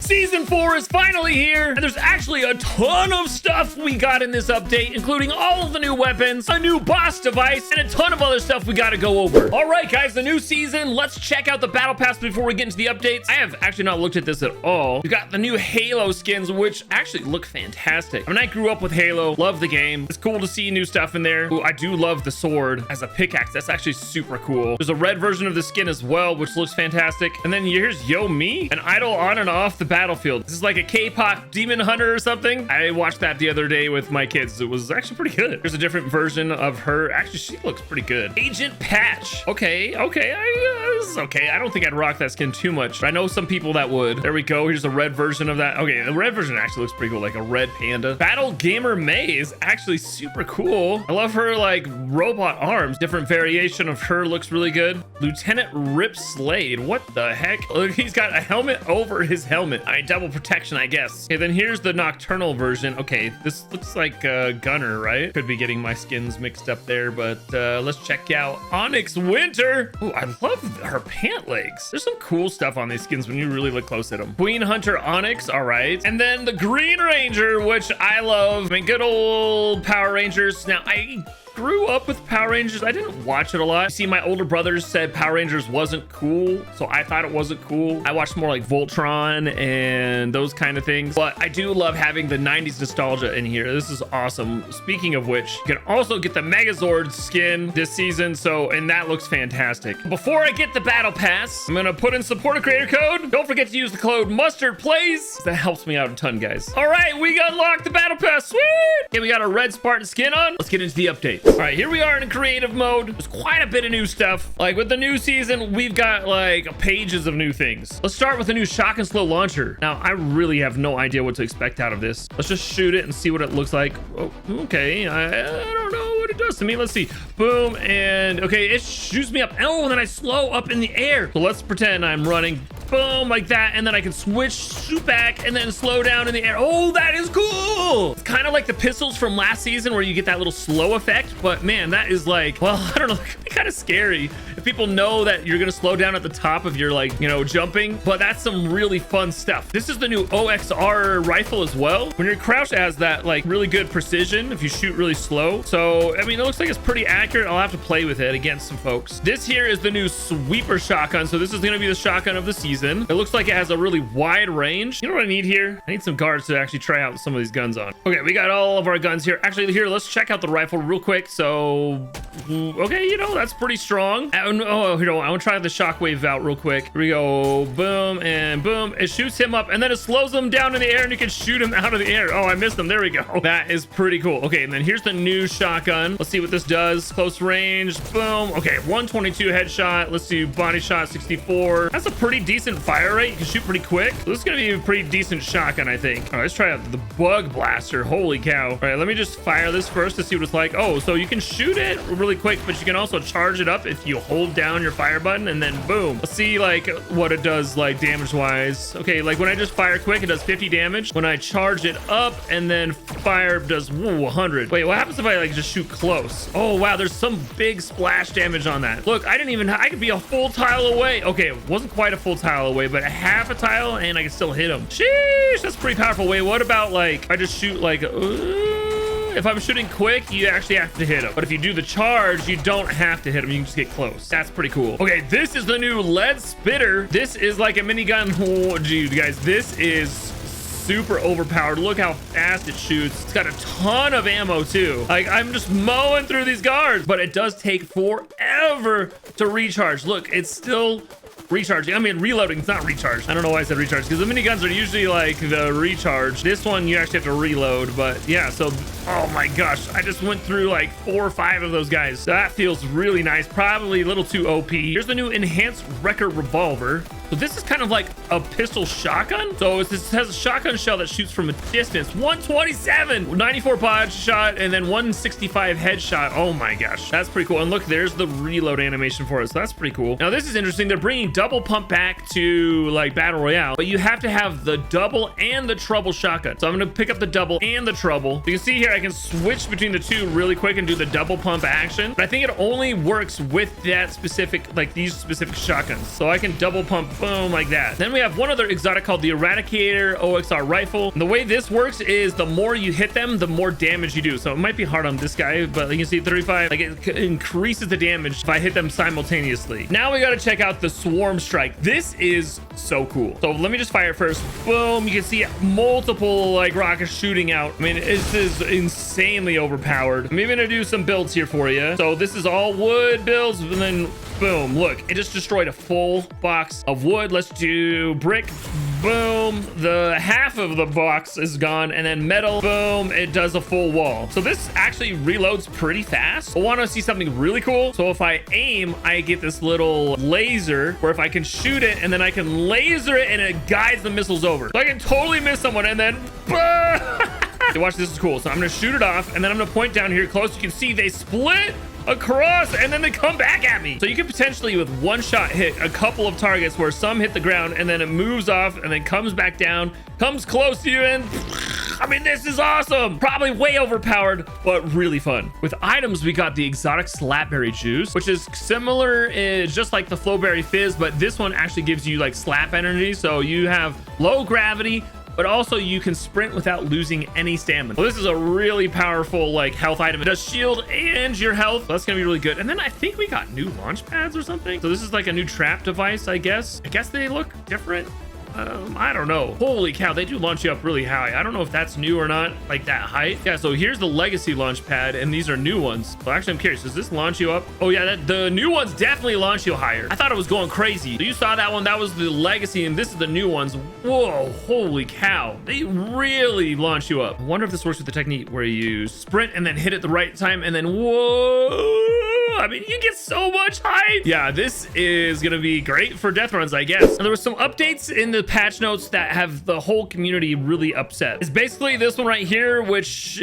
Season 4 is finally here, and there's actually a ton of stuff we got in this update, including all of the new weapons, a new boss device, and a ton of other stuff we got to go over. All right, guys, the new season. Let's check out the battle pass before we get into the updates. I have actually not looked at this at all. We got the new Halo skins, which actually look fantastic. I mean, I grew up with Halo, love the game. It's cool to see new stuff in there. Ooh, I do love the sword as a pickaxe. That's actually super cool. There's a red version of the skin as well, which looks fantastic. And then here's Yo Me, an idol on and off the battlefield. This is like a K-pop demon hunter or something. I watched that the other day with my kids. It was actually pretty good. There's a different version of her. Actually, she looks pretty good. Agent Patch. Okay. This is okay. I don't think I'd rock that skin too much, but I know some people that would. There we go. Here's a red version of that. Okay, the red version actually looks pretty cool, like a red panda. Battle Gamer May is actually super cool. I love her like robot arms. Different variation of her looks really good. Lieutenant Rip Slade. What the heck? Look, he's got a helmet over his helmet. Double protection, I guess. Okay, then here's the nocturnal version. Okay, this looks like Gunner, right? Could be getting my skins mixed up there, but let's check out Onyx Winter. Ooh, I love her pant legs. There's some cool stuff on these skins when you really look close at them. Queen Hunter Onyx, all right. And then the Green Ranger, which I love. I mean, good old Power Rangers. Now, I grew up with Power Rangers. I didn't watch it a lot. You see, my older brothers said Power Rangers wasn't cool, so I thought it wasn't cool. I watched more like Voltron and those kind of things, but I do love having the 90s nostalgia in here. This is awesome. Speaking of which, you can also get the Megazord skin this season, and that looks fantastic. Before I get the battle pass, I'm gonna put in supporter creator code. Don't forget to use the code MustardPlays. That helps me out a ton, guys. All right, we unlocked the battle pass. Sweet. Okay, we got a red Spartan skin on. Let's get into the update. All right, here we are in creative mode. There's quite a bit of new stuff. Like with the new season, we've got like pages of new things. Let's start with the new shock and slow launcher. Now, I really have no idea what to expect out of this. Let's just shoot it and see what it looks like. Oh, okay, I don't know what it does to me. Let's see. Boom, and okay, it shoots me up. Oh, and then I slow up in the air. So let's pretend I'm running. Boom, like that, and then I can switch, shoot back, and then slow down in the air. Oh, that is cool. It's kind of like the pistols from last season where you get that little slow effect, but man, that is like, well, I don't know, kind of scary if people know that you're gonna slow down at the top of your, like, you know, jumping, but that's some really fun stuff. This is the new OXR rifle as well. When you're crouched, it has that like really good precision if you shoot really slow. So, I mean, it looks like it's pretty accurate. I'll have to play with it against some folks. This here is the new sweeper shotgun. So this is gonna be the shotgun of the season. It looks like it has a really wide range. You know what I need here? I need some guards to actually try out some of these guns on. Okay, we got all of our guns here. Actually, here, let's check out the rifle real quick. So, okay, you know, that's pretty strong. Oh, here, I want to try the shockwave out real quick. Here we go. Boom and boom. It shoots him up and then it slows him down in the air and you can shoot him out of the air. Oh, I missed him. There we go. That is pretty cool. Okay, and then here's the new shotgun. Let's see what this does. Close range. Boom. Okay, 122 headshot. Let's do body shot 64. That's a pretty decent fire rate. You can shoot pretty quick. So this is gonna be a pretty decent shotgun, I think. All right, let's try out the bug blaster. Holy cow. All right, let me just fire this first to see what it's like. Oh, so you can shoot it really quick, but you can also charge it up if you hold down your fire button and then boom. Let's see like what it does like damage wise. Okay, like when I just fire quick, it does 50 damage. When I charge it up and then fire does 100. Wait, what happens if I like just shoot close? Oh wow, there's some big splash damage on that. Look, I could be a full tile away. Okay, it wasn't quite a full tile away, but a half a tile and I can still hit him. Sheesh, that's pretty powerful. Wait, what about like I just shoot like if I'm shooting quick, you actually have to hit him, but if you do the charge, you don't have to hit him. You can just get close. That's pretty cool. Okay, this is the new lead spitter. This is like a minigun. Oh, dude, guys, this is super overpowered. Look how fast it shoots. It's got a ton of ammo too. Like I'm just mowing through these guards, but it does take forever to recharge. Look, it's still recharging. I mean, reloading. It's not recharged. I don't know why I said recharge because the miniguns are usually like the recharge. This one, you actually have to reload. But yeah, so, oh my gosh, I just went through like 4 or 5 of those guys. So that feels really nice. Probably a little too OP. Here's the new enhanced wrecker revolver. So this is kind of like a pistol shotgun. So this has a shotgun shell that shoots from a distance. 127, 94 pod shot, and then 165 headshot. Oh my gosh, that's pretty cool. And look, there's the reload animation for it. So that's pretty cool. Now this is interesting. They're bringing double pump back to like battle royale, but you have to have the double and the treble shotgun. So I'm gonna pick up the double and the treble. You can see here I can switch between the two really quick and do the double pump action. But I think it only works with that specific, like these specific shotguns. So I can double pump boom, like that. Then we have one other exotic called the Eradicator OXR rifle. And the way this works is the more you hit them, the more damage you do. So it might be hard on this guy, but you can see 35, like it increases the damage if I hit them simultaneously. Now we got to check out the Swarm Strike. This is so cool. So let me just fire it first. Boom. You can see multiple like rockets shooting out. I mean, this is insanely overpowered. I'm even gonna do some builds here for you. So this is all wood builds, and then boom, look, it just destroyed a full box of wood. Let's do brick. Boom, the half of the box is gone, and then metal, boom, it does a full wall. So this actually reloads pretty fast. I want to see something really cool. So if I aim, I get this little laser where if I can shoot it and then I can laser it and it guides the missiles over. So I can totally miss someone and then boom. Watch, this is cool. So I'm gonna shoot it off, and then I'm gonna point down here close. You can see they split across and then they come back at me. So you could potentially with one shot hit a couple of targets where some hit the ground and then it moves off and then comes back down, comes close to you, and I mean, this is awesome. Probably way overpowered, but really fun. With items, we got the exotic slapberry juice, which is similar, is just like the flowberry fizz, but this one actually gives you like slap energy. So you have low gravity, but also you can sprint without losing any stamina. Well, this is a really powerful like health item. It does shield and your health. So that's gonna be really good. And then I think we got new launch pads or something. So this is like a new trap device, I guess. I guess they look different. I don't know. Holy cow, they do launch you up really high. I don't know if that's new or not, like that height. Yeah, so here's the legacy launch pad, and these are new ones. So actually, I'm curious, does this launch you up? Oh yeah, the new ones definitely launch you higher. I thought it was going crazy. So you saw that one, that was the legacy, and this is the new ones. Whoa, holy cow. They really launch you up. I wonder if this works with the technique where you sprint and then hit at the right time, and then whoa. I mean, you get so much height. Yeah, this is gonna be great for death runs, I guess. And there were some updates in the patch notes that have the whole community really upset. It's basically this one right here, which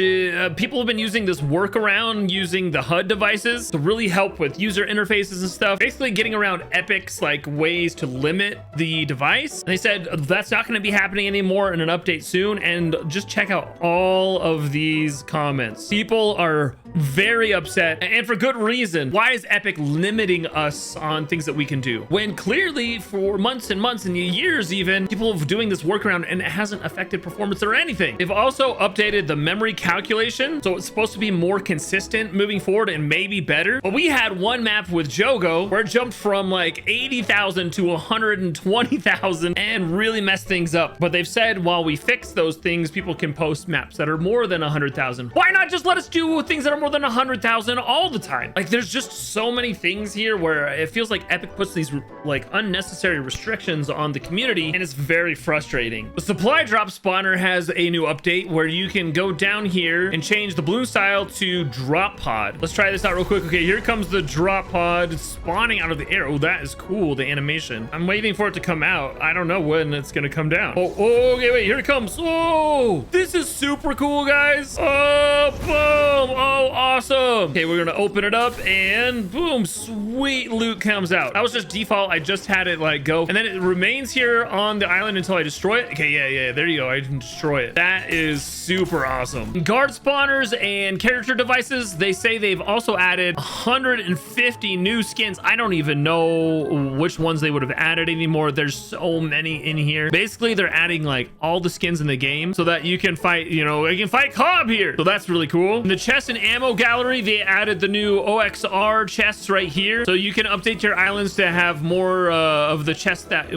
people have been using this workaround using the HUD devices to really help with user interfaces and stuff. Basically getting around Epic's like ways to limit the device. And they said that's not gonna be happening anymore in an update soon. And just check out all of these comments. People are very upset, and for good reason. Why is Epic limiting us on things that we can do when clearly for months and months and years even people have doing this workaround and it hasn't affected performance or anything? They've also updated the memory calculation, so it's supposed to be more consistent moving forward and maybe better. But we had one map with Jogo where it jumped from like 80,000 to 120,000 and really messed things up. But they've said while we fix those things, people can post maps that are more than 100,000. Why not just let us do things that are more than 100,000 all the time? Like, there's just so many things here where it feels like Epic puts these like unnecessary restrictions on the community, and it's very frustrating. The supply drop spawner has a new update where you can go down here and change the balloon style to drop pod. Let's try this out real quick. Okay, here comes the drop pod spawning out of the air. Oh, that is cool, the animation. I'm waiting for it to come out. I don't know when it's gonna come down. Oh, okay, wait, here it comes. Oh, this is super cool, guys. Oh, boom. Oh, awesome. Okay, we're gonna open it up and boom, sweet loot comes out. That was just default. I just had it like go, and then it remains here on the island until I destroy it. Okay, yeah, there you go. I can destroy it. That is super awesome. Guard spawners and character devices, they say they've also added 150 new skins. I don't even know which ones they would have added anymore. There's so many in here. Basically, they're adding like all the skins in the game so that you can fight, you know, you can fight Cobb here. So that's really cool. In the chest and ammo gallery, they added the new OXR chests right here. So you can update your islands to have more of the chests that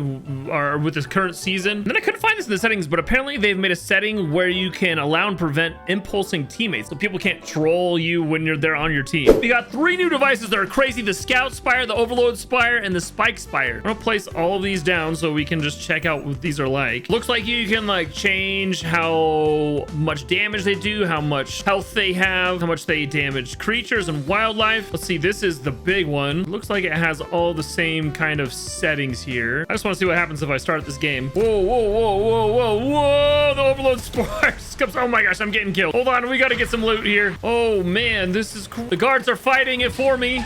are with this current season. And then I couldn't find this in the settings, but apparently they've made a setting where you can allow and prevent impulsing teammates. So people can't troll you when you're there on your team. We got 3 new devices that are crazy. The Scout Spire, the Overload Spire, and the Spike Spire. I'm gonna place all of these down so we can just check out what these are like. Looks like you can like change how much damage they do, how much health they have, how much they damage creatures and wildlife. Let's see, this is the big one. Looks like it has all the same kind of settings here. I just want to see what happens if I start this game. Whoa, the Overload Spire comes. Oh my gosh, I'm getting killed. Hold on, we gotta get some loot here. Oh man, this is cool. The guards are fighting it for me.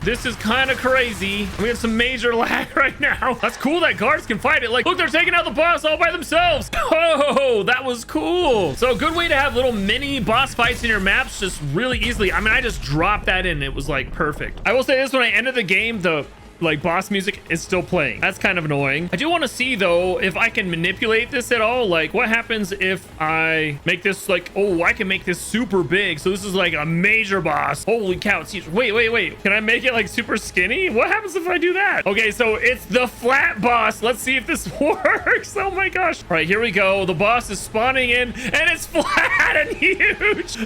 This is kind of crazy. We have some major lag right now. That's cool that guards can fight it. Like, look, they're taking out the boss all by themselves. Oh, that was cool. So a good way to have little mini boss fights in your maps just really easily. I mean, I just dropped that in. It was like perfect. I will say this, when I ended the game, the like boss music is still playing. That's kind of annoying. I do want to see though if I can manipulate this at all. Like what happens if I make this like, oh, I can make this super big. So this is like a major boss. Holy cow. It's huge. Wait. Can I make it like super skinny? What happens if I do that? Okay, so it's the flat boss. Let's see if this works. Oh my gosh. All right, here we go. The boss is spawning in and it's flat and huge.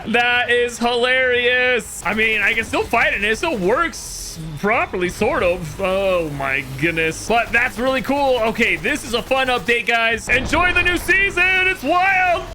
That is hilarious. I mean, I can still fight it. It still works properly, sort of. Oh my goodness. But that's really cool. Okay, this is a fun update, guys. Enjoy the new season. It's wild.